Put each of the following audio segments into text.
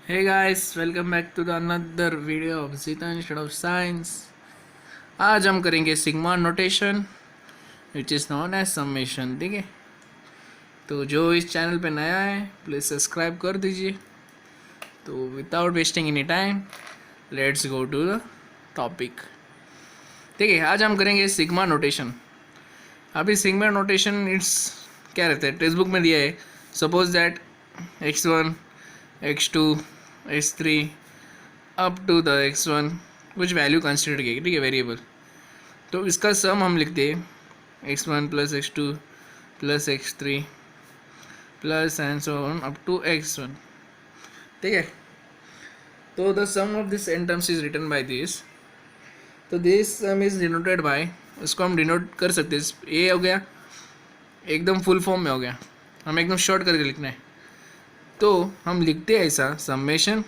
Hey guys, welcome back to the another video of Zita Institute of Science. आज हम करेंगे sigma notation which is known as summation. ठीक है, तो जो इस चैनल पे नया है प्लीज़ सब्सक्राइब कर दीजिए। तो without wasting any time let's go to the topic. ठीक है, आज हम करेंगे सिग्मा नोटेशन। अभी सिग्मा नोटेशन इट्स क्या रहता है, टेक्स्ट बुक में दिया है। Suppose that x1 x2 x3 up to the x1 कुछ वैल्यू कंसिडर किया, ठीक है, वेरिएबल। तो इसका सम हम लिखते हैं x1 plus x2 plus x3 plus and so on up to x1। ठीक है, तो the sum of this n terms is written by this. तो this sum is denoted by, इसको हम डिनोट कर सकते हैं, ए हो गया एकदम फुल फॉर्म में हो गया, हम एकदम शॉर्ट करके लिखना है। तो हम लिखते हैं ऐसा summation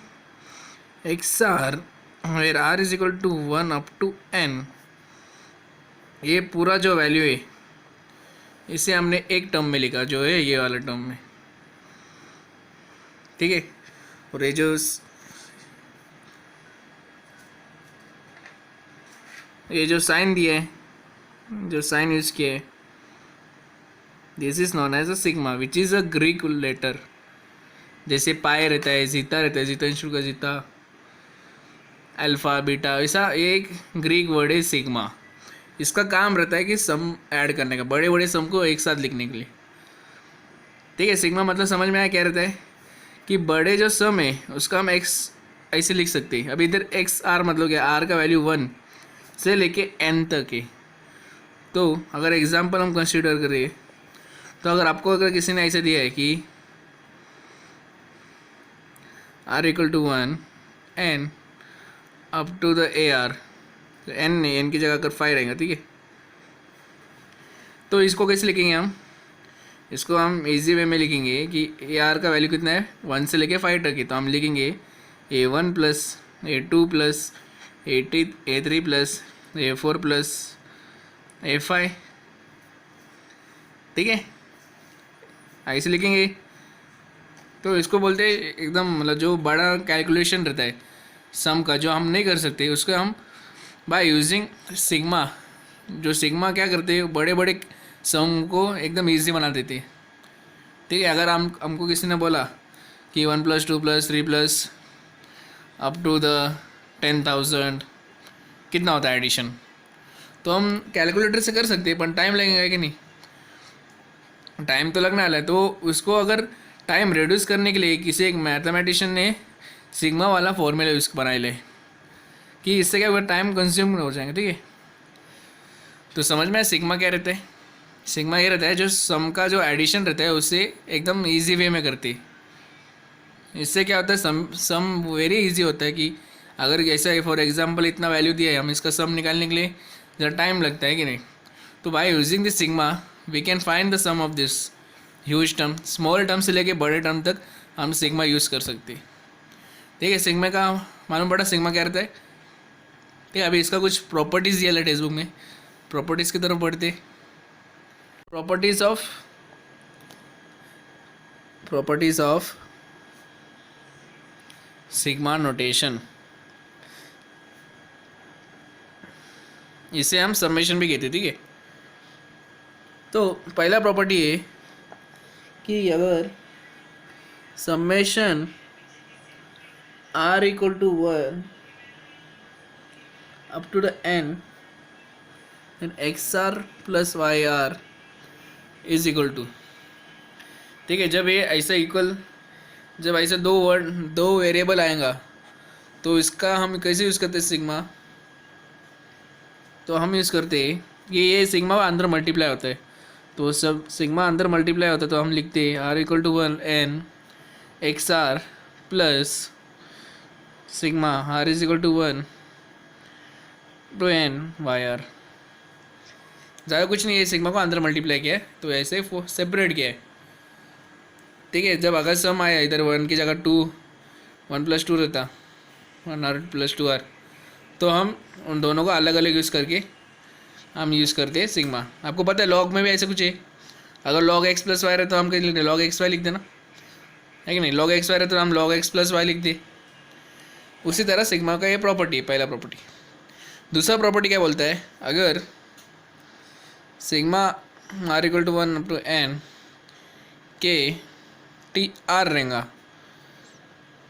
x r where r is equal to 1 up to n। ये पूरा जो वैल्यू है इसे हमने एक टर्म में लिखा, जो है ये वाला टर्म में। ठीक है, और ये जो साइन दिया है, जो साइन यूज किया है, this is known as a sigma which is a Greek letter. जैसे पाए रहता है, जीता रहता है, जीता इंस्टीट्यूट का जीता, अल्फ़ा बीटा, ऐसा एक ग्रीक वर्ड है सिग्मा। इसका काम रहता है कि सम ऐड करने का, बड़े बड़े सम को एक साथ लिखने के लिए। ठीक है, सिग्मा मतलब समझ में आया क्या रहता है कि बड़े जो सम है उसका हम एक्स ऐसे लिख सकते हैं। अब इधर एक्स आर मतलब क्या, आर का वैल्यू 1 से लेके n तक है। तो अगर एग्जाम्पल हम कंसिडर करें, तो अगर किसी ने ऐसे दिया है कि r equal to 1 n up to the a r, तो n की जगह अगर 5 रहेगा, ठीक है, तो इसको कैसे लिखेंगे हम, इसको हम इजी वे में लिखेंगे कि ए आर का वैल्यू कितना है 1 से लेके 5 तक है। तो हम लिखेंगे a1 plus a2 plus a3 plus a4 plus a5। ठीक है, ऐसे लिखेंगे। तो इसको बोलते हैं एकदम, मतलब जो बड़ा कैलकुलेशन रहता है सम का, जो हम नहीं कर सकते, उसको हम बाय यूजिंग सिग्मा, जो सिग्मा क्या करते हैं, बड़े बड़े सम को एकदम इजी बना देते हैं। ठीक है, अगर हमको किसी ने बोला कि 1 plus 2 plus 3 plus up to the 10,000 कितना होता है एडिशन, तो हम कैलकुलेटर से कर सकते हैं, पर टाइम लगेगा कि नहीं, टाइम तो लगने वाला है। तो उसको अगर टाइम रिड्यूस करने के लिए किसी एक मैथमेटिशियन ने सिग्मा वाला फॉर्मूला यूज़ बनाए ले कि इससे क्या होगा, टाइम कंज्यूम हो जाएंगे। ठीक है, तो समझ में आया सिग्मा क्या रहता है। सिग्मा ये रहता है जो सम का जो एडिशन रहता है उसे एकदम इजी वे में करती है। इससे क्या होता है, सम वेरी इजी होता है कि अगर ऐसा फॉर एग्जांपल इतना वैल्यू दिया है, हम इसका सम निकालने के लिए ज़रा टाइम लगता है कि नहीं। तो by using this sigma we can find the sum of this huge term, small term से लेके बड़े टर्म तक हम सिग्मा यूज़ कर सकते हैं। ठीक है, सिग्मा का मालूम पड़ा सिग्मा क्या रहता है। ठीक है, अभी इसका कुछ प्रॉपर्टीज़ दिया है टेक्स्ट बुक में, प्रॉपर्टीज़ की तरफ बढ़ते। प्रॉपर्टीज़ ऑफ सिग्मा नोटेशन, इसे हम समेशन भी कहते हैं। ठीक है, तो पहला प्रॉपर्टी है कि अगर summation r equal to 1 up to the n then x r plus y r is equal to, ठीक है, जब ये ऐसा इक्वल, जब ऐसे दो वेरिएबल आएगा तो इसका हम कैसे यूज़ करते हैं सिग्मा, तो हम यूज़ करते हैं ये सिग्मा अंदर मल्टीप्लाई होता है। तो सब सिग्मा अंदर मल्टीप्लाई होता है, तो हम लिखते हैं r equal to 1 n x r plus sigma r is equal to 1 to n y r. ज़्यादा कुछ नहीं है, सिग्मा को अंदर मल्टीप्लाई किया है तो ऐसे सेपरेट किया है। ठीक है, जब अगर सम आया इधर 1 की जगह 1 प्लस 2 रहता, 1r प्लस 2r, तो हम उन दोनों को अलग अलग यूज़ करके हम यूज़ करते हैं सिग्मा। आपको पता है लॉग में भी ऐसे कुछ है, अगर लॉग एक्स प्लस वाई रहे तो हम क्या लिखते हैं, लॉग एक्स वाई लिख देना, है कि नहीं, log एक्स वाई है तो हम log एक्स प्लस वाई लिख दे। उसी तरह सिग्मा का ये प्रॉपर्टी, पहला प्रॉपर्टी। दूसरा प्रॉपर्टी क्या बोलता है, अगर sigma r equal to 1 up to n k t r रहेगा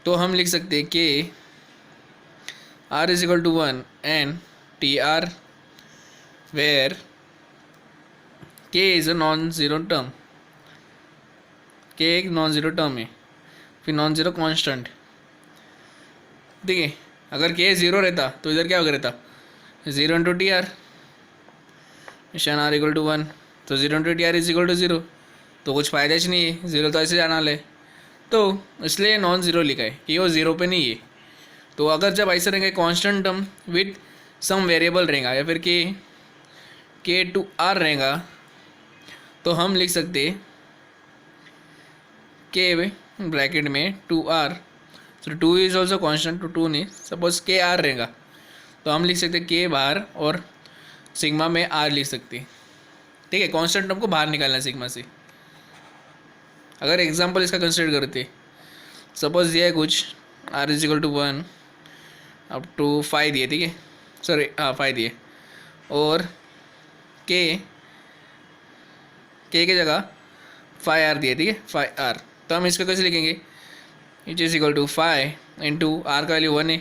तो हम लिख सकते हैं k r is equal to 1 n t r where k is a non zero term. K एक नॉन ज़ीरो टर्म है, फिर नॉन ज़ीरो कॉन्स्टेंट। ठीक है, अगर के ज़ीरो रहता तो इधर क्या हो रहता, 0 इंटू टी आर निशान आर इक्वल टू 1, तो 0 into T are is equal to 0, तो कुछ फ़ायदा ही नहीं है, 0 तो ऐसे जाना ले, तो इसलिए नॉन ज़ीरो लिखा है कि वो 0 पे नहीं है। तो अगर जब ऐसे रहेंगे constant term with some variable रहेगा या फिर के टू आर रहेगा तो हम लिख सकते के ब्रैकेट में टू आर, तो टू इज ऑल्सो कॉन्स्टेंट, तो टू नहीं, सपोज के आर रहेगा तो हम लिख सकते के बाहर और सिग्मा में आर लिख सकते। ठीक है, कांस्टेंट टर्म को बाहर निकालना है सिग्मा से। अगर एग्जांपल इसका कंसिडर करते, सपोज दिया है कुछ r is equal to 1 up to 5 दिए, ठीक है, सॉरी हाँ 5 दिए, और के के जगह 5 आर दिए, ठीक है 5 आर, तो हम इसको कैसे लिखेंगे, it is equal to 5 into r का वैल्यू 1 है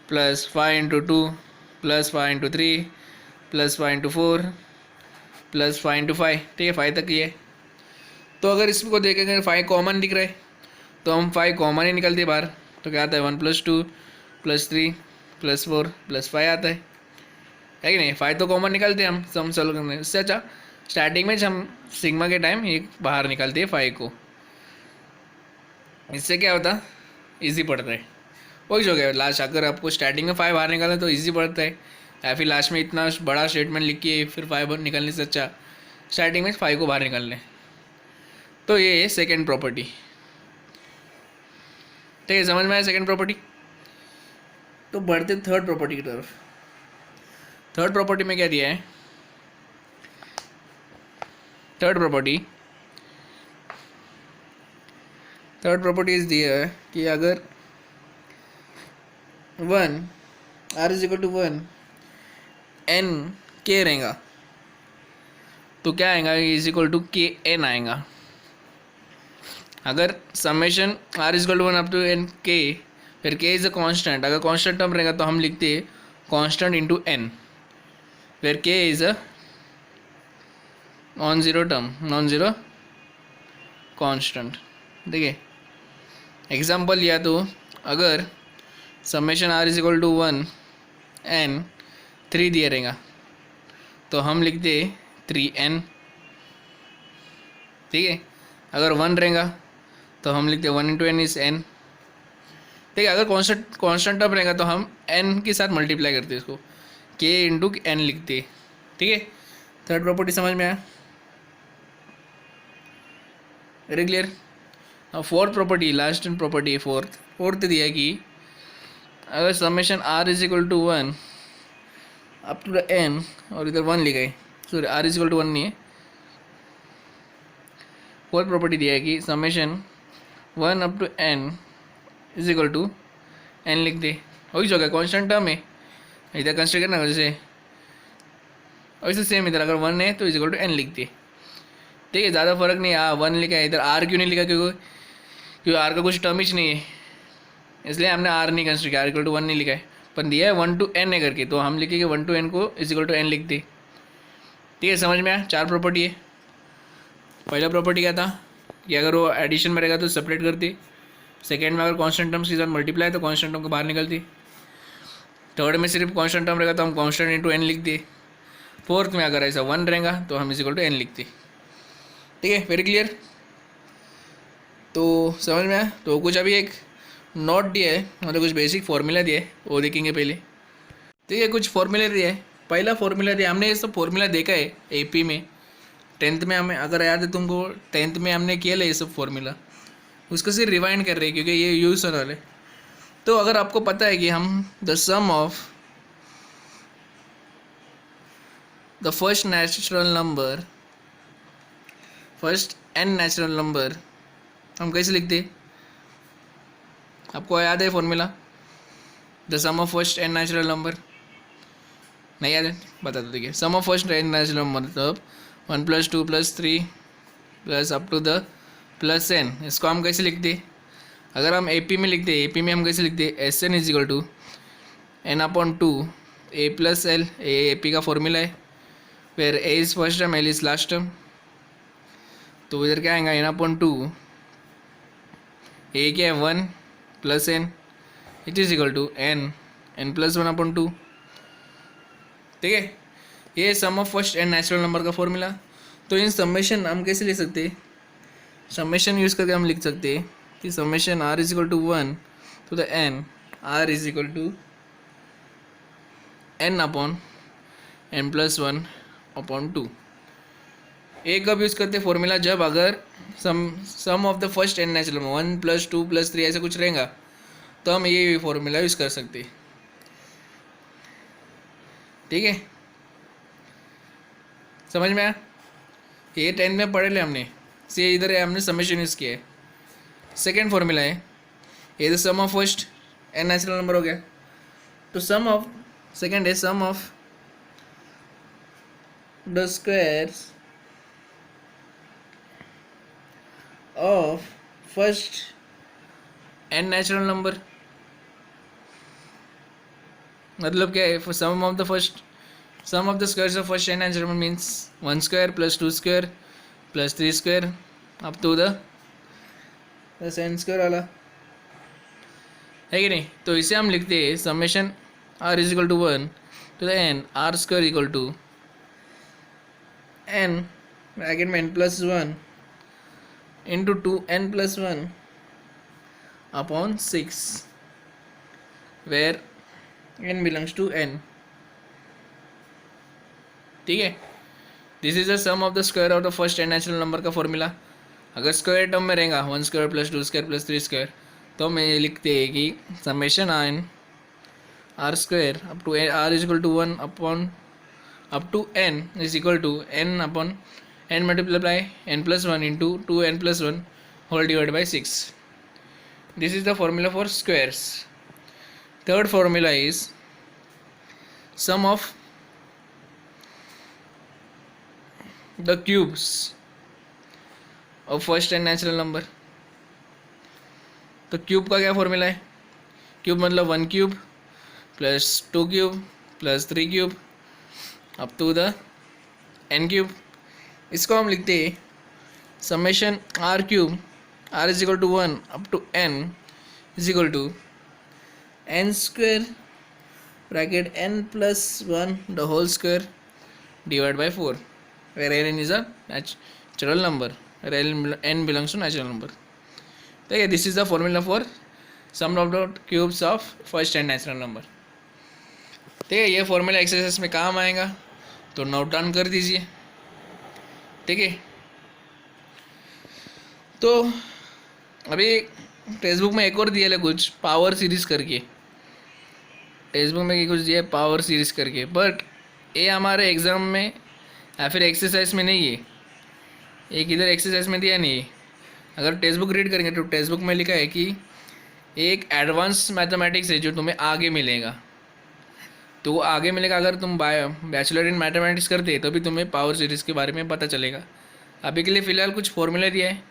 plus 5 into 2 plus 5 into 3 plus 5 into 4 plus 5 into 5, ठीक है 5 तक ये। तो अगर इसको देखेंगे 5 कॉमन दिख रहा है तो हम 5 कॉमन ही निकलते बाहर, तो क्या आता है 1 प्लस 2 प्लस 3 प्लस 4 प्लस 5 आता है कि नहीं। 5 तो कॉमन निकलते हैं हम सम सॉल्व करने, इससे अच्छा स्टार्टिंग में हम सिग्मा के टाइम ये बाहर निकालते हैं 5 को, इससे क्या होता इजी पड़ता है। वही जो गया लास्ट, अगर आपको स्टार्टिंग में 5 बाहर निकालना तो इजी पड़ता है, या फिर लास्ट में इतना बड़ा स्टेटमेंट लिख के फिर 5 निकालने से अच्छा स्टार्टिंग में 5 को बाहर निकाल लें। तो ये है सेकेंड प्रॉपर्टी। ठीक है, समझ में आया सेकेंड प्रॉपर्टी। तो बढ़ते थर्ड प्रॉपर्टी की तरफ। थर्ड प्रॉपर्टी में क्या दिया है, थर्ड प्रॉपर्टी इज दिया है कि अगर 1 r is equal to 1 n k रहेगा तो क्या आएगा, is equal to k n आएगा। अगर summation r is equal to 1 up to n k, फिर के इज अ कांस्टेंट, अगर कांस्टेंट टर्म रहेगा तो हम लिखते हैं कांस्टेंट इंटू एन, फिर k is a non zero term, non zero constant. ठीक है, एग्जाम्पल लिया तो अगर summation r is equal to 1 n 3 दिया रहेगा तो हम लिखते 3n। ठीक है, अगर 1 रहेगा तो हम लिखते 1 इंटू एन इज n। ठीक है, अगर कांस्टेंट टर्म रहेगा तो हम n के साथ मल्टीप्लाई करते इसको, k इंटू एन लिखते। ठीक है, थर्ड प्रॉपर्टी समझ में आया, वेरी क्लियर। अब fourth property, last property fourth दिया कि अगर summation r is equal to 1 up to the n, और इधर 1 लिखा है, sorry r is equal to 1 नहीं है, फोर्थ प्रॉपर्टी दिया है कि summation 1 up to n is equal to n लिख दे। वही जो कॉन्स्टेंट टर्म है, इधर कंसिडर करना जैसे वैसे सेम, इधर अगर 1 है तो इज इक्वल टू n लिख दे। ठीक है, ज़्यादा फर्क नहीं है, 1 लिखा है, इधर r क्यों नहीं लिखा, क्योंकि r का कुछ टर्म ही नहीं है, इसलिए हमने r नहीं कंसिडर किया, r इक्वल टू 1 नहीं लिखा है, पर दिया है 1 टू n है करके, तो हम लिखेंगे 1 टू n को इज इक्वल टू n लिख दे। ठीक है, समझ में आया, 4 प्रॉपर्टी है। पहला प्रॉपर्टी क्या था कि अगर वो एडिशन में रहेगा तो सेपरेट करती, सेकेंड में अगर कांस्टेंट टर्म्स के साथ मल्टीप्लाई तो कांस्टेंट टर्म को बाहर निकलती, थर्ड में सिर्फ कांस्टेंट टर्म रहेगा तो हम कांस्टेंट इंटू n लिख दे, फोर्थ में अगर ऐसा 1 रहेगा तो हम इज इक्वल टू n लिखते। ठीक है, वेरी क्लियर। तो समझ में आया। तो कुछ अभी एक नोट दिया है, मतलब कुछ बेसिक फार्मूला दिया है, वो देखेंगे पहले। ठीक है, कुछ फार्मूला दिया है। पहला फार्मूला दिया, हमने ये सब फार्मूला देखा है AP में, 10th में, हमें अगर याद है तुमको 10th में हमने किया है ये सब फार्मूला, उसको सिर्फ रिवाइंड कर रहे हैं क्योंकि ये यूज़ होने वाले। तो अगर आपको पता है कि हम the sum of the first n natural number हम कैसे लिखते, आपको याद है formula, the sum of first n natural number? नहीं याद है, बता दो। देखिए, sum of first n natural number मतलब 1 + 2 + 3 plus up to the plus n. इसको हम कैसे लिखते? अगर हम AP में लिखते, AP में हम कैसे लिखते? SN = n/2 A + L। A AP का फॉर्मूला है, where A is first term, L is last term. तो इधर क्या आएगा? n/2 A क्या है? 1 + n it is equal to n + 1/2। ठीक है, ये sum of first and natural number का फॉर्मूला। तो इन समेशन हम कैसे लिख सकते हैं? समेशन यूज़ करके हम लिख सकते हैं कि summation r = 1 to the n, r = n/n + 1/2। एक कब यूज़ करते फॉर्मूला? जब अगर sum of the first n natural number 1 + 2 + 3 ऐसा कुछ रहेगा, तो हम ये फॉर्मूला यूज़ कर सकते हैं। ठीक है, समझ में आया? ये 10 में पढ़े ले हमने, से इधर हमने समेशन यूज़ किया है। सेकेंड फॉर्मूला है, ये तो sum of first n natural number हो गया। तो सम ऑफ सेकेंड है sum of the squares of first n natural number. मतलब क्या है? Sum of the squares of first n natural number means 1² + 2² + 3² up to the n² वाला, है कि नहीं? तो इसे हम लिखते हैं summation r = 1 to the n r² = n bracket में n + 1 into 2n + 1 upon 6, where n belongs to n। ठीक है, this is the sum of the square of the first n natural number का फॉर्मूला। अगर square term में रहेगा 1² + 2² + 3², तो हम ये लिखते हैं कि summation n r² up to r = 1 upon up to n is equal to n multiply n + 1 into 2n + 1 whole divided by 6. This is the formula for squares. Third formula is sum of the cubes of first and natural number. तो cube का क्या formula है? Cube मतलब 1³ + 2³ + 3³ up to the n³। इसको हम लिखते हैं summation r³ r = 1 up to n is equal to n² bracket n + 1 the whole square divided by 4, where n is a natural number, where n belongs to natural number. ठीक है, this is the formula for sum of the cubes of first and natural number. ठीक है, ये formula exercise में काम आएगा, तो note down कर दीजिए। ठीक है, तो अभी टेक्स्ट बुक में एक और दिया है कुछ पावर सीरीज करके, टेक्स्ट बुक में कुछ दिया है पावर सीरीज करके, बट ये हमारे एग्ज़ाम में या फिर एक्सरसाइज में नहीं है, एक इधर एक्सरसाइज में दिया नहीं है। अगर टेक्स्ट बुक रीड करेंगे तो टेक्स्ट बुक में लिखा है कि एक एडवांस मैथमेटिक्स है जो तुम्हें आगे मिलेगा, तो वो आगे मिलेगा अगर तुम बैचलर इन मैथमेटिक्स करते तो भी तुम्हें पावर सीरीज़ के बारे में पता चलेगा। अभी के लिए फ़िलहाल कुछ फॉर्मूला दिया है,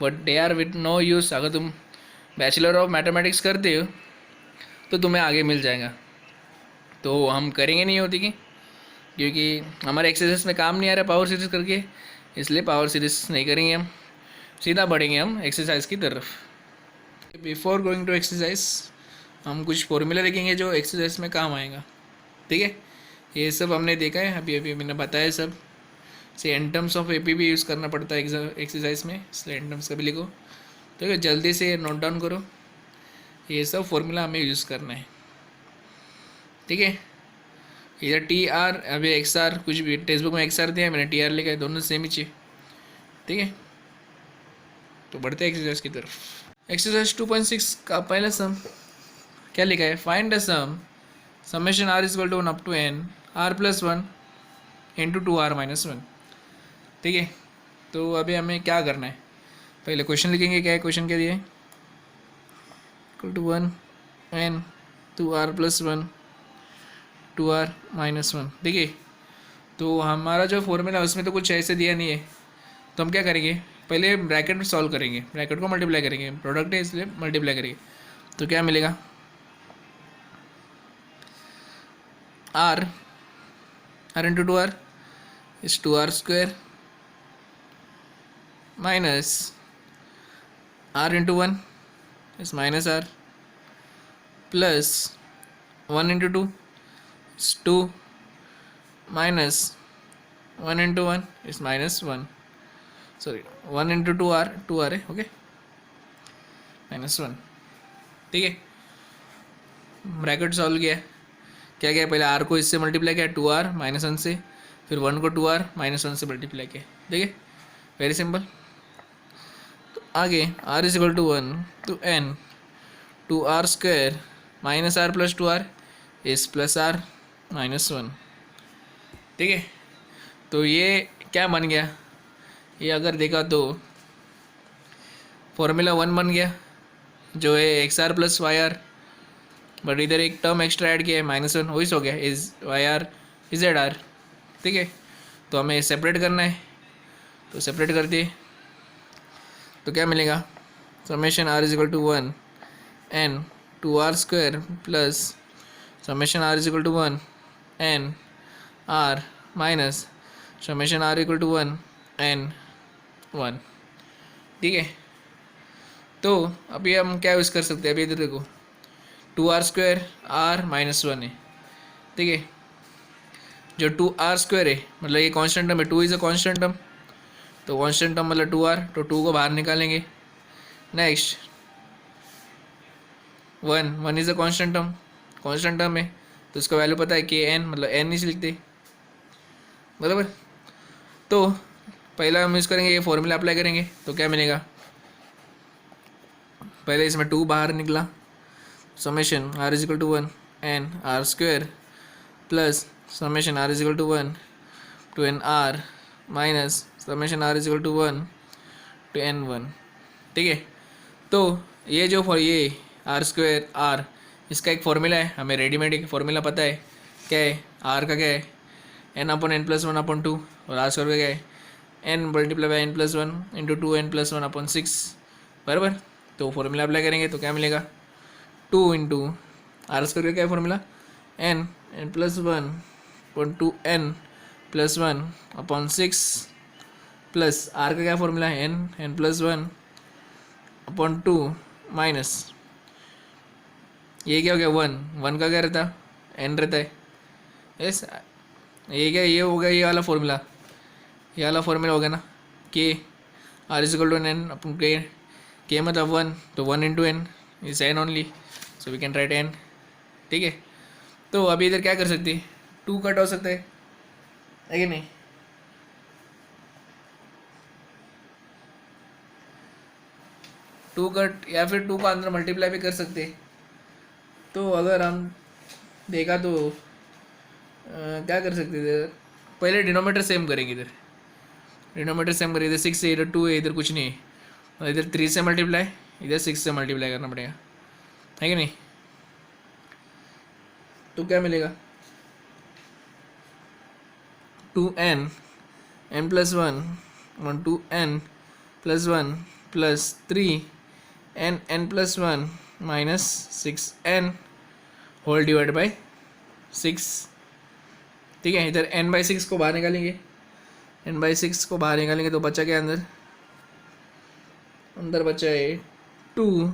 but they are with no use. अगर तुम बैचलर ऑफ मैथमेटिक्स करते हो तो तुम्हें आगे मिल जाएगा, तो हम करेंगे नहीं होती क्योंकि हमारे एक्सरसाइज में काम नहीं आ रहा पावर सीरीज़ करके, इसलिए पावर सीरीज़ नहीं करेंगे हम, सीधा बढ़ेंगे हम एक्सरसाइज की तरफ। बिफोर गोइंग टू एक्सरसाइज हम कुछ फॉर्मूला देखेंगे जो एक्सरसाइज में काम आएगा। ठीक है, ये सब हमने देखा है, अभी मैंने बताया सब से। एन टर्म्स ऑफ AP भी यूज़ करना पड़ता है एक्सरसाइज में, इसलिए एन टर्म्स का भी लिखो। ठीक है, जल्दी से नोट डाउन करो, ये सब फॉर्मूला हमें यूज़ करना है। ठीक है, इधर TR अभी XR, कुछ भी टेक्स्ट बुक में XR दिया है, मैंने TR लिखा है, दोनों सेम ही चाहिए। ठीक है, तो बढ़ते हैं एक्सरसाइज की तरफ। एक्सरसाइज 2.6 का पहला सम क्या लिखा है? Find the sum summation r = 1 up to n r + 1 into 2r - 1। ठीक है, तो अभी हमें क्या करना है? पहले क्वेश्चन लिखेंगे, क्या है क्वेश्चन क्या दिया है? Equal to 1 n 2r plus 1 2r minus 1। देखिए, तो हमारा जो फॉर्मूला उसमें तो कुछ ऐसे दिया नहीं है, तो हम क्या करेंगे, पहले ब्रैकेट में सॉल्व करेंगे, ब्रैकेट को मल्टीप्लाई करेंगे, प्रोडक्ट है इसलिए मल्टीप्लाई करेंगे। तो क्या मिलेगा, r into 2r is 2r square minus r into 1 is minus r plus 1 into 2 is 2 minus 1 into 1 is minus 1, sorry 1 into 2r है, ओके, माइनस 1। ठीक है, ब्रैकेट सॉल्व किया, क्या क्या पहले r को इससे मल्टीप्लाई किया 2r माइनस 1 से, फिर 1 को 2r माइनस 1 से मल्टीप्लाई किया। देखिए, वेरी सिंपल। तो आगे r is equal to 1 to n 2r square minus r plus 2r is plus r minus 1। ठीक है, तो ये क्या बन गया, ये अगर देखा तो फॉर्मूला 1 बन गया, जो है x r plus y r, but इधर एक टर्म एक्स्ट्रा ऐड किया है माइनस 1, वही हो गया is y r z r. ठीक है, तो हमें सेपरेट करना है, तो सेपरेट करते हैं, तो क्या मिलेगा, summation r is equal to 1 n 2r square plus summation r is equal to 1 n r minus summation r equal to 1 n 1। ठीक है, तो अभी हम क्या यूज़ कर सकते हैं, अभी इधर देखो 2r स्क्वायर r माइनस 1 है। ठीक है, जो 2r स्क्वायर है मतलब ये कांस्टेंट टर्म है, 2 इज़ अ कांस्टेंट टर्म, तो कांस्टेंट टर्म मतलब 2r, तो 2 को बाहर निकालेंगे। Next 1 is a constant term है, तो इसका वैल्यू पता है कि n मतलब n नहीं लिखते, बराबर। तो पहला हम यूज़ करेंगे, ये फॉर्मूला अप्लाई करेंगे, तो क्या मिलेगा, पहले इसमें 2 बाहर निकला, summation r is equal to 1 n r square plus summation r is equal to 1 to n r minus summation r is equal to 1 to n 1। ठीक है, तो ये जो ये आर स्क्वायर आर, इसका एक फॉर्मूला है, हमें रेडीमेड एक फॉर्मूला पता है, क्या है, आर का क्या है n upon n plus 1 upon 2, और आर स्क्वायर का क्या है n multiply by n plus 1 into 2 n plus 1 upon 6, बराबर। तो फॉर्मूला अप्लाई करेंगे तो क्या मिलेगा, 2 इंटू आर स्क्वायर का क्या है formula n plus 1 upon 2 n plus 1 upon 6 plus r का क्या फॉर्मूला है एन प्लस 1 अपॉन 2 माइनस ये क्या हो गया 1 का क्या रहता एन रहता है, यस, ये क्या, ये हो गया ये वाला फॉर्मूला, ये वाला फॉर्मूला हो गया ना, k r is equal to n अपन के मतलब 1, तो 1 into n is n only, so we can write n. ठीक है, तो अभी इधर क्या कर सकते हैं, 2 कट हो सकता है कि नहीं, टू कट, या फिर 2 का अंदर मल्टीप्लाई भी कर सकते हैं। तो अगर हम देखा तो क्या कर सकते थे, पहले डिनोमीटर सेम करेंगे, इधर डिनोमीटर सेम करेंगे, इधर 6 है, इधर 2 है, इधर कुछ नहीं है, और इधर 3 से मल्टीप्लाई, इधर 6 से मल्टीप्लाई करना पड़ेगा, है कि नहीं। तो क्या मिलेगा, 2n n plus 1 2n plus 1 plus 3 n plus 1 minus 6n whole divide by 6। ठीक है, इधर n बाई 6 को बाहर निकालेंगे, n बाई 6 को बाहर निकालेंगे तो बचा क्या, अंदर बचा है 2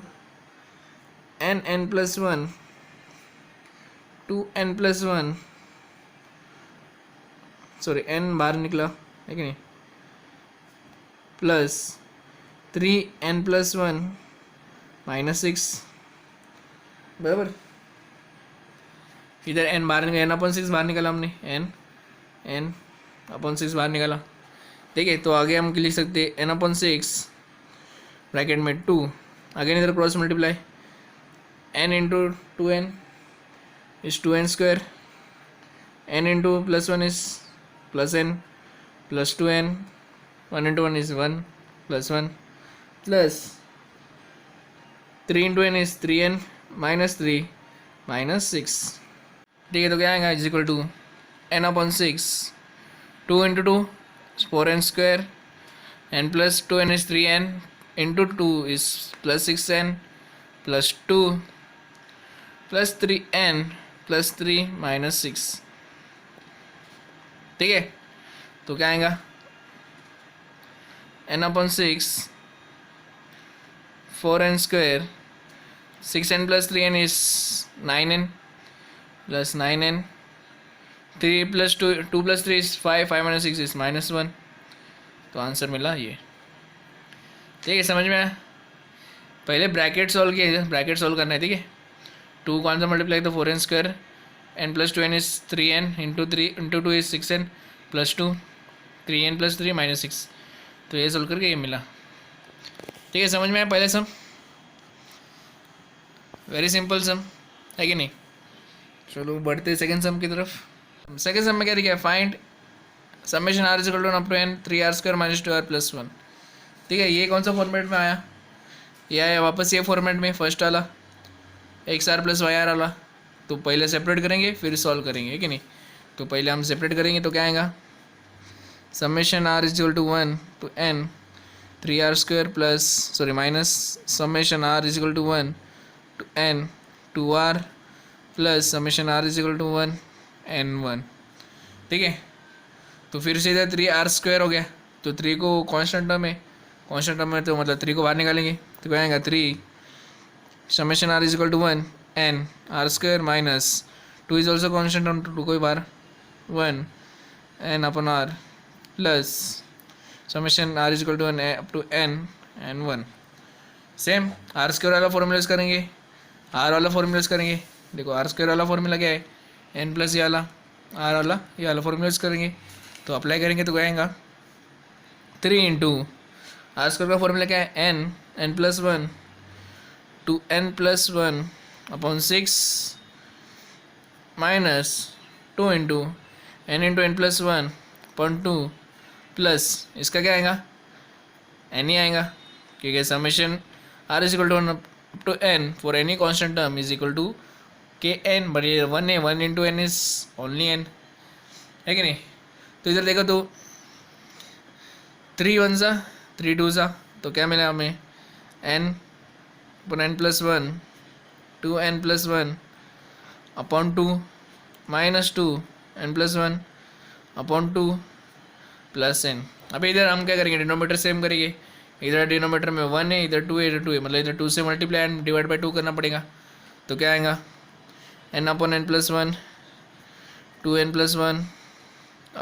n plus 1 2n plus 1, sorry n बाहर निकला है कि नहीं, प्लस 3n प्लस 1 माइनस 6, बराबर। इधर n बाहर निकला, n अपॉन 6 बाहर निकाला हमने, n अपॉन 6 बाहर निकाला। ठीक है, तो आगे हम लिख सकते हैं n अपॉन 6 ब्रैकेट में 2, अगेन इधर cross multiply, n into 2n is 2n square, n into plus 1 is plus n plus 2n, 1 into 1 is 1 plus 1 plus 3 into n is 3n minus 3 minus 6। ठीक है, तो क्या आएगा is equal to n upon 6, 2 into 2 4n square, n plus 2n is 3n into 2 is plus 6n plus 2 plus 3n plus 3 minus 6। ठीक है, तो क्या आएगा n upon 6 4n square, 6n plus 3n is 9n plus 9n, 3 plus 2 plus 3 is 5, 5 minus 6 is minus 1। तो answer मिला ये। ठीक है, समझ में आया? पहले ब्रैकेट सॉल्व किया, ब्रैकेट सॉल्व करना है। ठीक है, 2 कौन सा मल्टीप्लाई तो 4n square, n plus 2n is 3n into 2 is 6n plus 2, 3n plus 3 minus 6। तो ये सोल्व करके ये मिला। ठीक है, समझ में आया पहले सम? वेरी सिंपल सम है कि नहीं? चलो बढ़ते सेकंड सम की तरफ। सेकंड सम में क्या दिया? Find summation r is equal to up to n 3r square minus 2r plus 1। ठीक है, ये कौन सा फॉर्मेट में आया? ये आया वापस ये फॉर्मेट में, फर्स्ट वाला x r plus y r वाला। तो पहले सेपरेट करेंगे फिर सॉल्व करेंगे कि नहीं? तो पहले हम सेपरेट करेंगे तो क्या आएगा? Summation r is equal to 1 to n 3r square plus sorry minus summation r is equal to 1 to n 2r plus summation r is equal to 1 n1। ठीक है, तो फिर से इधर 3r स्क्वायर हो गया, तो 3 को कांस्टेंट टर्म है, कांस्टेंट टर्म में तो मतलब 3 को बाहर निकालेंगे तो क्या आएगा? 3 summation r is equal to 1 n r square minus 2 is also constant term, 2 को बाहर 1 n upon r plus summation r is equal to 1 up to n n 1। Same r square वाला फॉर्मूला करेंगे, r वाला formula करेंगे। देखो r square वाला formula क्या है? n प्लस ये वाला r वाला ये वाला फॉर्मूला करेंगे तो अप्लाई करेंगे तो क्या आएगा? 3 इंटू r स्क्वायर का फॉर्मूला क्या है? n plus 1 to n plus 1 upon 6 minus 2 into n plus 1 upon 2 plus इसका क्या आएगा? n ही आएगा, क्योंकि summation r is equal to 1 up to n for any constant term is equal to k n, but ये 1 है, 1 into n is only n, है कि नहीं? तो इधर देखो तो 3 1 सा 3 2 सा, तो क्या मिला हमें? n upon n plus 1 to n plus 1 upon 2 minus 2 n plus 1 upon 2 plus n। अभी इधर हम क्या करेंगे? डिनोमीटर सेम करेंगे। इधर डिनोमीटर में 1 है, इधर 2 है, इधर 2 है, मतलब इधर 2 से मल्टीप्लाई एंड डिवाइड बाई 2 करना पड़ेगा। तो क्या आएगा? n upon n plus 1 2n plus 1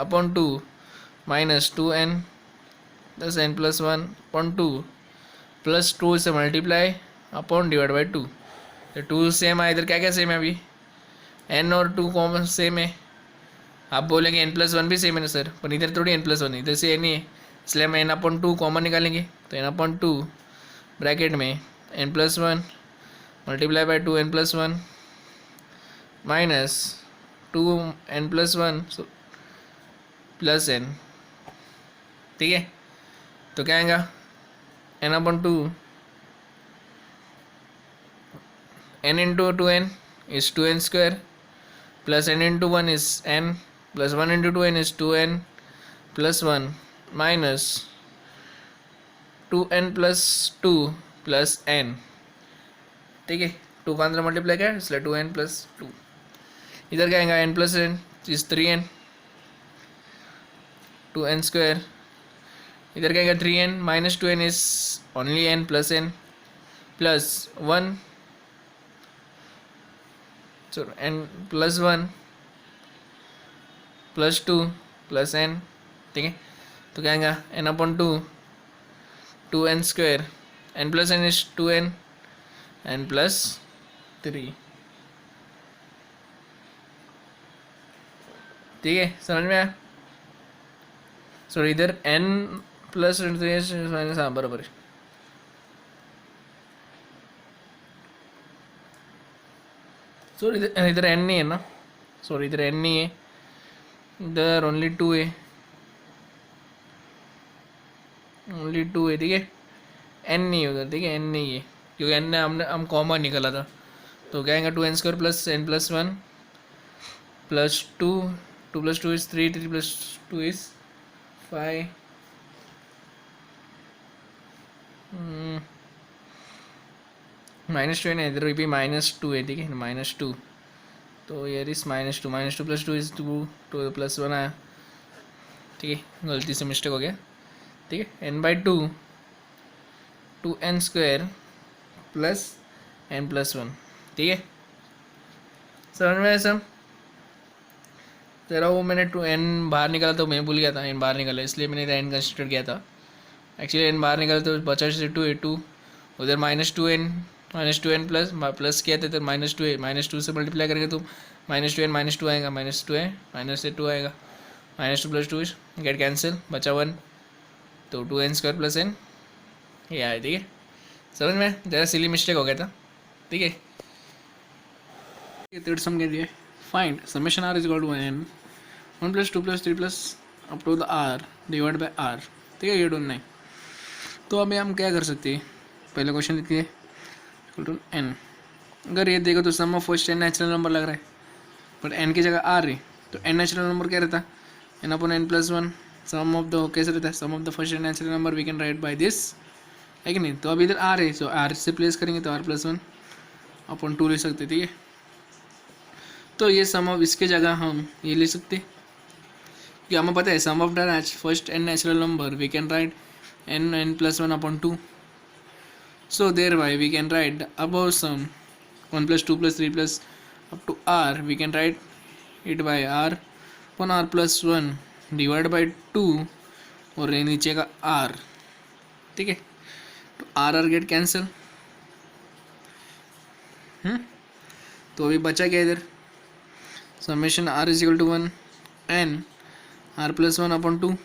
upon 2 minus 2n plus n plus 1 upon 2 plus 2 से मल्टीप्लाई अपॉन डिवाइड बाई 2। तो 2 सेम है, इधर क्या क्या सेम है? अभी n और 2 कॉमन सेम है। आप बोलेंगे n प्लस 1 भी सेम है ना सर, पर इधर थोड़ी n प्लस 1 है, इधर से n ही है, इसलिए हम n अपॉन 2 कॉमन निकालेंगे। तो n अपॉन 2 ब्रैकेट में n plus 1 multiply by 2 n plus 1 minus 2 n plus 1 plus n। ठीक है, तो क्या आएगा? n upon 2 n into 2n is 2n square plus n into 1 is n plus 1 into 2n is 2n plus 1 minus 2n plus 2 plus n। ठीक है, 2 का अंदर multiply किया इसलिए 2n प्लस 2। इधर क्या आएगा? n plus n is 3n 2n square, इधर क्या आएगा? 3n minus 2n is only n plus n plus 1 n plus 1 plus 2 plus n। ठीक है, तो क्या आएगा? n upon 2 2n square, n plus n is 2n n plus 3। ठीक है, समझ में आया? सॉरी इधर n प्लस माइनस, हाँ बराबर है। सॉरी इधर n नहीं है ना, सॉरी इधर n नहीं है, इधर ओनली 2 है, ओनली 2 है। ठीक है, n नहीं है उधर, ठीक है n नहीं है, क्योंकि एन ने हम कॉमन निकाला था। तो क्या आएगा 2n² plus n plus 1 plus 2, 2 plus 2 is 3, 3 plus 2 is 5, -2 है, इधर भी -2 है, ठीक है, -2, तो यार इस -2 प्लस 2 इज़ 2, 2 प्लस 1 आया, ठीक है, गलती से मिस्टेक हो गया, ठीक है, n/2 2n² plus n plus 1, ठीक है, समझ में आया सब? तेरा वो मैंने 2n बाहर निकाला तो मैं भूल गया था n बाहर निकाला, इसलिए मैंने n कंसिडर किया था। एक्चुअली n बाहर निकाला तो बचा से 2 उधर -2n प्लस किया था, तो -2 से मल्टीप्लाई करेंगे तो -2n -2 आएगा, -2 है, -2 आएगा, -2 प्लस 2 गेट कैंसिल, बचा 1, तो 2n² प्लस n ये आया, ठीक है, समझ में? ज़रा सिली मिस्टेक हो गया था, ठीक है। थर्ड सम कह दिया, find summation r is equal to n 1 plus 2 plus 3 plus up to the r divide by r, ठीक है, ये ढूंढना है। तो अभी हम क्या कर सकते हैं, पहले क्वेश्चन लिखते हैं इक्वल टू n, अगर ये देखो तो sum of first n natural number लग रहा है, बट n की जगह r है, तो n नेचुरल नंबर क्या रहता है, n upon n plus 1, sum of the कैसे रहता है, sum of the first n natural number we can write by this, है कि नहीं। तो अभी इधर r है, सो r से प्लेस करेंगे तो r प्लस 1 अपॉन 2 ले सकते, ठीक है। तो ये सम ऑफ इसके जगह हम ये ले सकते, कि हमें पता है sum of the first n natural number we can write n plus 1 upon 2, so thereby we can write the above sum 1 plus 2 plus 3 plus up to r, we can write it by r upon r plus 1 divided by 2 और ये नीचे का r, ठीक है, तो r get cancel, तो अभी बचा क्या इधर, summation r is equal to 1 n r plus 1 upon 2,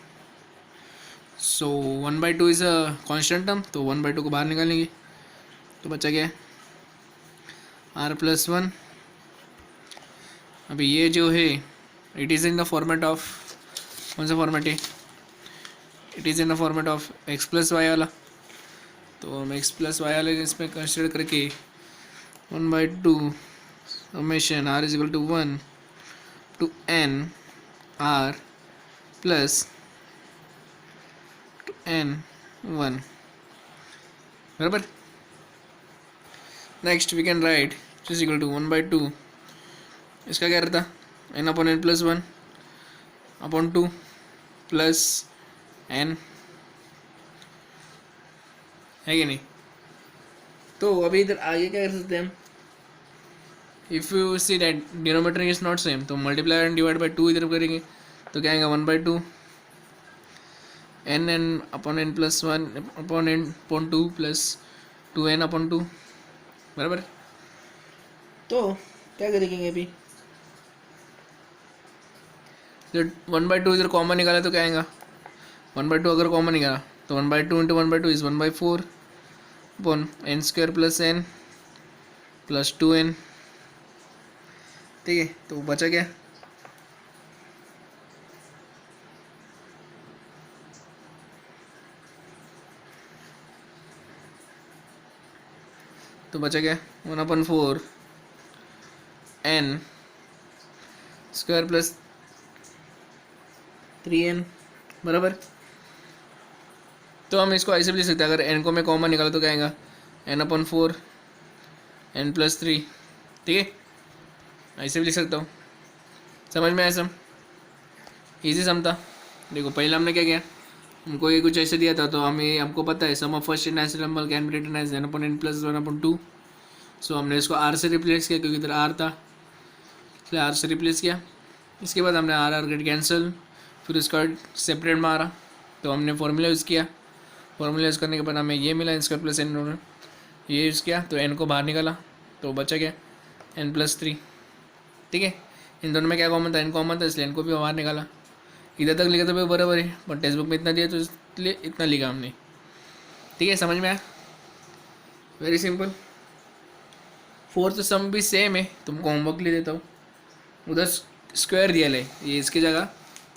so 1/2 is a constant term, तो 1/2 को बाहर निकालेंगे, तो बचा क्या r प्लस 1, अभी ये जो है it is in the format of, कौन सा फॉर्मेट है, it is in the format of x plus y वाला, तो हम x प्लस वाई वाले इसमें कंसिडर करके 1/2 summation r is equal to 1 to n r plus n 1, बराबर। Next we can write is equal to 1/2, इसका क्या रहता, n upon n plus 1 upon 2 plus n, है कि नहीं। तो अभी इधर आगे क्या कर सकते हैं हम, if you see that denominator is not same, तो मल्टीप्लाई एंड डिवाइड बाई 2 इधर करेंगे, तो क्या आएगा 1/2 n upon n plus 1 upon n upon 2 plus 2n upon 2, बराबर। तो क्या करेंगे अभी, जब 1/2 इधर कॉमन निकाला तो क्या आएगा, 1/2 अगर कॉमन निकाला तो 1/2 into 1/2 is 1/4 upon n² plus n plus 2n, ठीक है, तो बचा क्या, तो बचा क्या 1/4 n² प्लस 3n, बराबर। तो हम इसको ऐसे भी लिख सकते हैं, अगर n को मैं कॉमन निकाला तो क्या आएगा n/4 n प्लस 3, ठीक है, ऐसे भी लिख सकता हूँ, समझ में आया सम, ईजी सम था। देखो पहले हमने क्या किया, हमको ये कुछ ऐसे दिया था, तो हमें हमको पता है sum of first natural number can be written as n upon n plus 1/2, so हमने इसको r से रिप्लेस किया क्योंकि इधर r था, इसलिए r से रिप्लेस किया। इसके बाद हमने r गेट कैंसिल, फिर उसका सेपरेट मारा, तो हमने फॉर्मूला यूज़ किया, फॉर्मूला यूज़ करने के बाद हमें ये मिला n² प्लस n, ये यूज़ किया तो n को बाहर निकाला, तो बचा गया n प्लस 3, ठीक है। इन दोनों में क्या कॉमन था, n कॉमन था, इसलिए n को भी बाहर निकाला। इधर तक लिखा तो भाई बराबर है, बट टेक्स्ट बुक में इतना दिया तो इसलिए इतना लिखा हमने, ठीक है, समझ में आया, वेरी सिंपल। फोर्थ सम भी सेम है, तुमको होमवर्क ले देता हूँ, उधर स्क्वायर दिया ले, ये इसकी जगह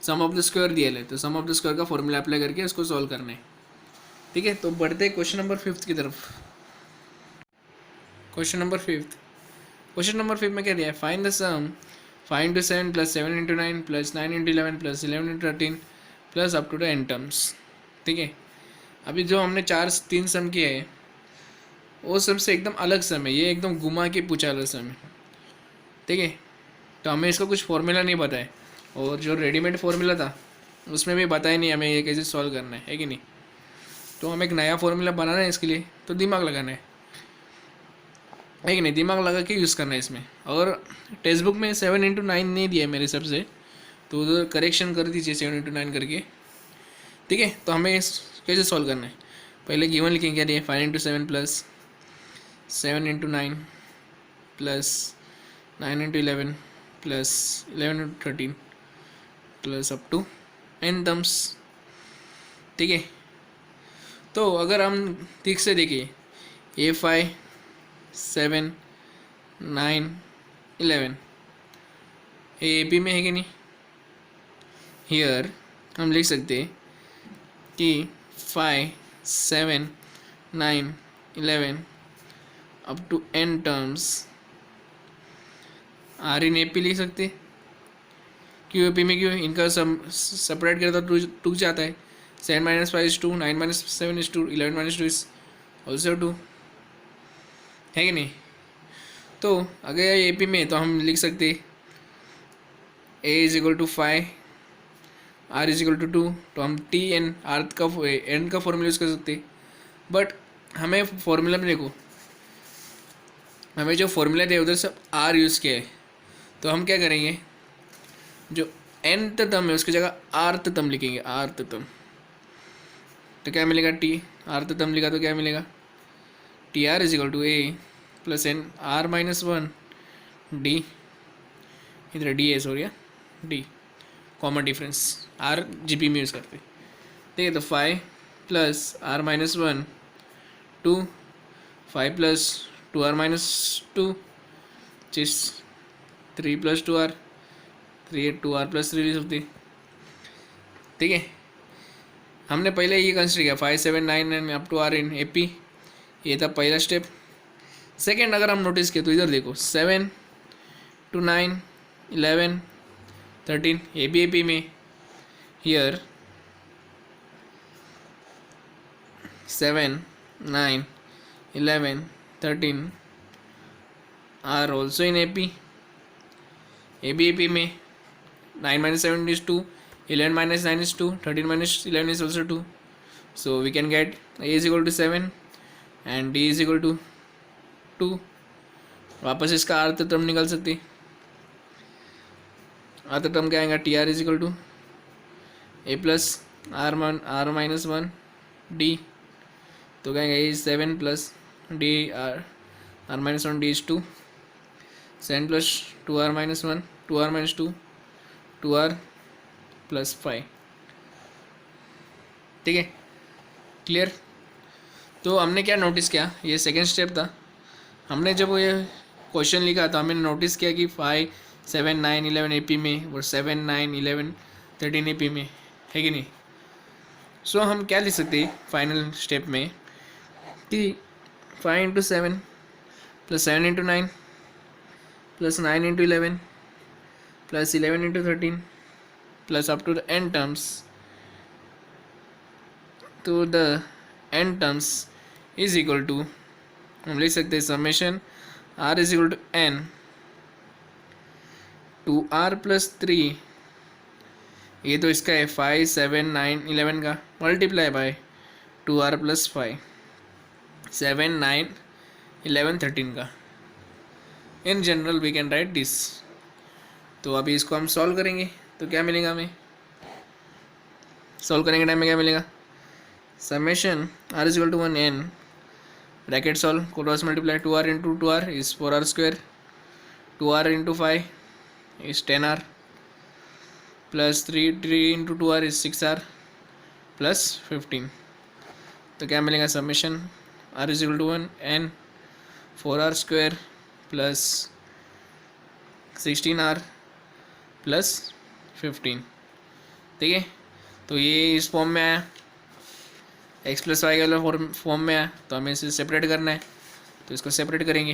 सम ऑफ द स्क्वायर दिया ले, तो सम ऑफ द स्क्वायर का फॉर्मूला अप्लाई करके उसको सॉल्व करना है, ठीक है। तो बढ़ते क्वेश्चन नंबर 5 की तरफ। Question number 5। क्वेश्चन नंबर 5 में क्या दिया है, find the some 5 into 7 plus 7 into 9 plus 9 into 11 plus 11 into 13 plus up to the n terms. ठीक है, अभी जो हमने 3 सम किए हैं वो सम से एकदम अलग सम है, ये एकदम घुमा के पूछा वाला सम है। ठीक है, तो हमें इसका कुछ फॉर्मूला नहीं पता है, और जो रेडीमेड फॉर्मूला था उसमें भी बताया नहीं हमें ये कैसे सॉल्व करना है कि नहीं। तो हमें एक नया फॉर्मूला बनाना है इसके लिए, तो दिमाग लगाना है कि नहीं, दिमाग लगा के यूज़ करना है इसमें। और टेक्स्ट बुक में 7 into 9 नहीं दिया है मेरे हिसाब से, तो उधर करेक्शन कर दीजिए 7 into 9 करके। ठीक है, तो हमें कैसे सॉल्व करना है, पहले गिवन लिखेंगे क्या दिया, 5 into 7 plus 7 into 9 plus 9 into 11 plus 11 into 13 plus up to n terms. ठीक है, तो अगर हम ठीक से देखिए, ए 5 7 9 11 ए पी में है कि नहीं, हियर हम लिख सकते हैं कि 5 7 9 11 up to n terms are in A P लिख सकते। क्यों ए पी में, क्यों इनका सेपरेट करता तो टू जाता है। 7 minus 5 is 2, 9 minus 7 is 2, 11 minus 2 is also 2, है कि नहीं। तो अगर ए पी में तो हम लिख सकते a is equal to 5, r is equal to 2, तो हम टी एन आर्थ का एन का फॉर्मूला यूज़ कर सकते। बट हमें फॉर्मूला में देखो, हमें जो फॉर्मूला दिया उधर सब r यूज़ किया है, तो हम क्या करेंगे, जो nth टर्म है उसकी जगह rth टर्म लिखेंगे, rth टर्म। तो क्या मिलेगा, टी rth टर्म लिखा तो क्या मिलेगा, t are is equal to a plus n r minus 1 d, इधर डी है sorry, d common difference, r G P में यूज़ करते। ठीक है, तो 5 plus r minus 1 2, 5 plus 2r minus 2 जिस 3 प्लस 2r 3 2r प्लस 3 लिख सकते। ठीक है, हमने पहले ये कंसिडर किया 5 7 9 and up to r in A P, ये था पहला स्टेप। सेकेंड अगर हम नोटिस किए तो इधर देखो 7 to 9 11 13 ए पी में, here 7 9 11 13 are also in A P में 9 minus 7 is 2, 11 minus 9 is 2, 13 minus 11 is also 2. So we can get a is equal to 7 and d is equal to 2. वापस इसका अर्थ टर्म निकाल सकते, अर्थ टर्म क्या आएगा, t are is equal to a plus r minus 1 d, तो क्या आएगा, a is 7 plus d r minus 1 d is 2, 7 plus 2r minus 1 2r minus 2 2r plus 5। ठीक है, क्लियर। तो हमने क्या नोटिस किया, ये सेकेंड स्टेप था। हमने जब ये क्वेश्चन लिखा तो हमने नोटिस किया कि 5 7 9 11 ए पी में और 7 9 11 13 ए पी में, है कि नहीं। सो हम क्या लिख सकते हैं फाइनल स्टेप में कि 5 into 7 plus 7 into 9 plus 9 into 11 plus 11 into 13 plus up to the n terms, तो the n terms is equal to, हम लिख सकते हैं summation r is equal to n 2r plus 3, ये तो इसका है 5 7 9 11 का मल्टीप्लाई बाय 2r प्लस 5 7 9 11 13 का। In general we can write this. तो अभी इसको हम सॉल्व करेंगे तो क्या मिलेगा, हमें सॉल्व करेंगे टाइम में क्या मिलेगा, summation r is equal to 1 n bracket solve cross multiply 2r into 2r is 4r square, 2r into 5 is 10r plus 3 into 2r is 6r plus 15। तो क्या मिलेगा, summation r is equal to 1 n 4r square plus 16r plus 15। ठीक है, तो ये इस form में आया, x प्लस वाई वाला फॉर्म में आया, तो हमें इसे सेपरेट करना है। तो इसको सेपरेट करेंगे।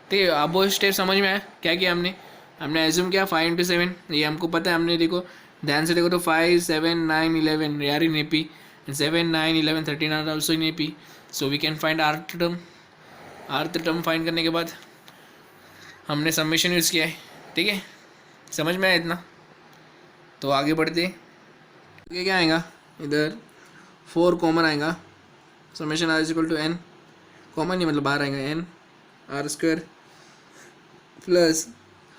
ठीक है, अब वो स्टेप समझ में आया क्या किया हमने? हमने एज्यूम किया 5 × 7, ये हमको पता है। हमने देखो ध्यान से देखो तो 5, 7, 9, 11 यार in AP, 7, 9, 11, 13 are also in AP। So we can find rth term. Rth term फाइंड करने के बाद हमने समेशन यूज़ किया है। ठीक है, समझ में आया इतना? तो आगे बढ़ते आगे क्या आएगा, इधर 4 कॉमन आएगा। Summation R equal to N, common नहीं मतलब बाहर आएगा N R² plus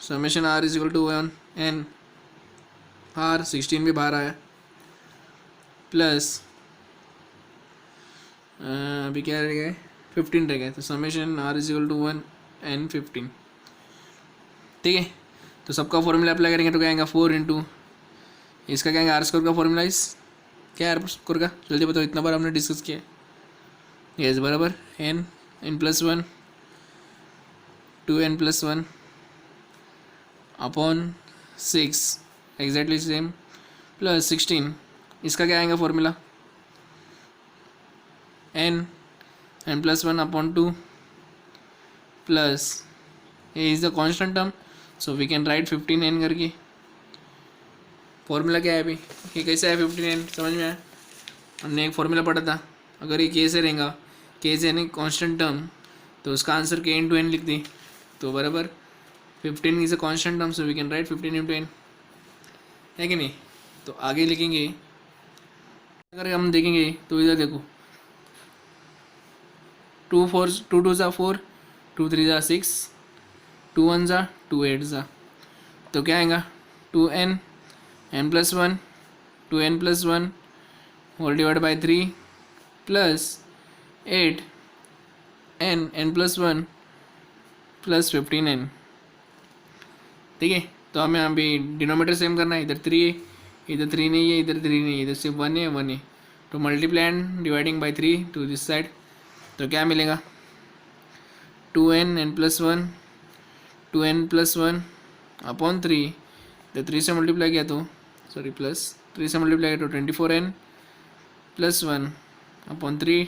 summation R equal to 1 N R 16 भी बाहर आया, प्लस अभी क्या रह गया, 15 रह गया। तो summation R equal to 1 N 15। ठीक है, तो सबका फॉर्मूला अप्लाई करेंगे तो क्या आएगा 4 इंटू इसका क्या आएगा R² का फॉर्मूला इस क्या है R² का, जल्दी बताओ, इतना बार हमने डिस्कस किया है। यस बराबर n plus 1 2n plus 1 upon 6 exactly same plus 16, इसका क्या आएगा formula n plus 1 upon 2 plus a is the constant term, so we can write 15n करके। फॉर्मूला क्या है अभी, ये कैसे है 15n, समझ में आया? हमने एक फॉर्मूला पढ़ा था, अगर ये के से रहेगा, के से यानी कांस्टेंट टर्म, तो उसका आंसर k × n लिख दी, तो बराबर 15 is a constant term, so we can write 15 × n, है कि नहीं? तो आगे लिखेंगे, अगर हम देखेंगे तो इधर देखो 2 2 ज़ा 4, 2 3 ज़ा 6, 2 1 ज़ा 2 8 ज़ा, तो क्या आएगा 2n n plus 1 2n plus 1 whole divide by 3 plus 8 n plus 1 plus 15n। ठीक है, तो हमें अभी डिनोमीटर सेम करना है, इधर 3 है, इधर 3 नहीं है, इधर 3 नहीं है, इधर सिर्फ 1 है 1 है, तो multiply and dividing by 3 to this side, तो क्या मिलेगा 2n n plus 1 2n plus 1 upon 3, तो 3 से मल्टीप्लाई किया तो सॉरी प्लस 3 से मल्टीप्लाई किया तो 24n plus 1 upon 3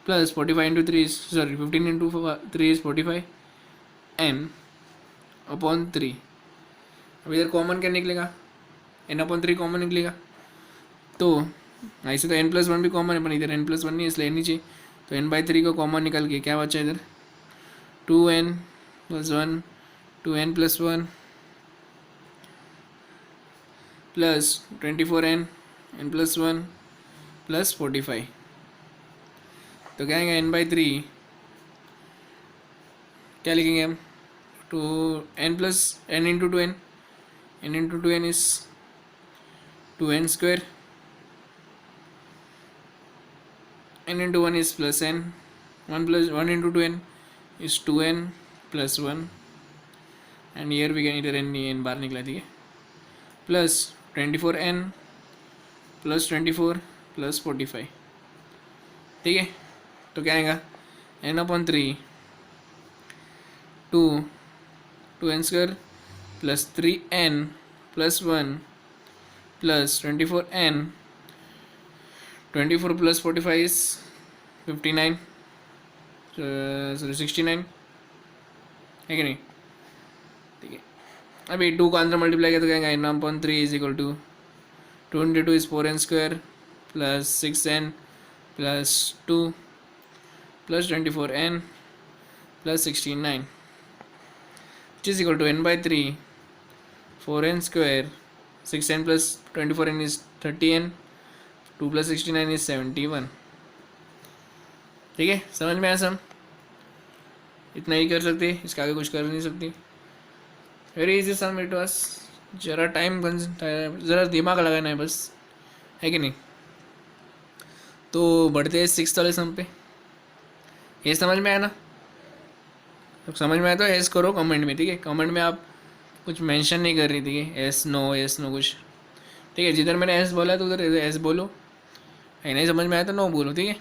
plus 45 into 3 sorry 15 into 3 is 45 n upon 3। अब इधर कॉमन क्या निकलेगा, n अपॉन 3 कॉमन निकलेगा, तो ऐसे तो n प्लस 1 भी कॉमन है, पर इधर n प्लस 1 नहीं, इसलिए नीचे, तो n/3 को कॉमन निकल के क्या बचा इधर 2n plus 1 2n plus 1 plus 24n n plus 1 plus 45, तो क्या आएगा n/3 क्या लिखेंगे हम, to n plus n into 2n, n into 2n is 2n square, n into 1 is plus n, 1 plus 1 into 2n is 2n plus 1 and here we can इधर n बाहर निकला, ठीक है, प्लस 24n प्लस 24 प्लस 45। ठीक है, तो क्या आएगा n upon 3 2n square plus 3n plus 1 plus 24n 24 plus 45 is 59 sorry 69, है कि नहीं? ठीक है, अभी 2 का अंदर मल्टीप्लाई किया तो क्या आएगा n upon 3 is equal to 2 into 2 is 4n square plus 6n plus 2 plus 24n plus 69 which is equal to n/3 4n square 6n plus 24n is 30n 2 plus 69 is 71। ठीक है, समझ में आया सब? इतना ही कर सकते, इसके आगे कुछ कर नहीं सकती। Very easy sum it was, ज़रा टाइम ज़रा दिमाग लगाना है बस, है कि नहीं? तो बढ़ते हैं 6th वाले सम पे। ये समझ में आया ना? तो समझ में आया तो एस करो कमेंट में, ठीक है? कमेंट में आप कुछ मेंशन नहीं कर रही थी, एस नो कुछ, ठीक है? जिधर मैंने एस बोला तो उधर एस बोलो, नहीं समझ में आया तो नो बोलो, ठीक है?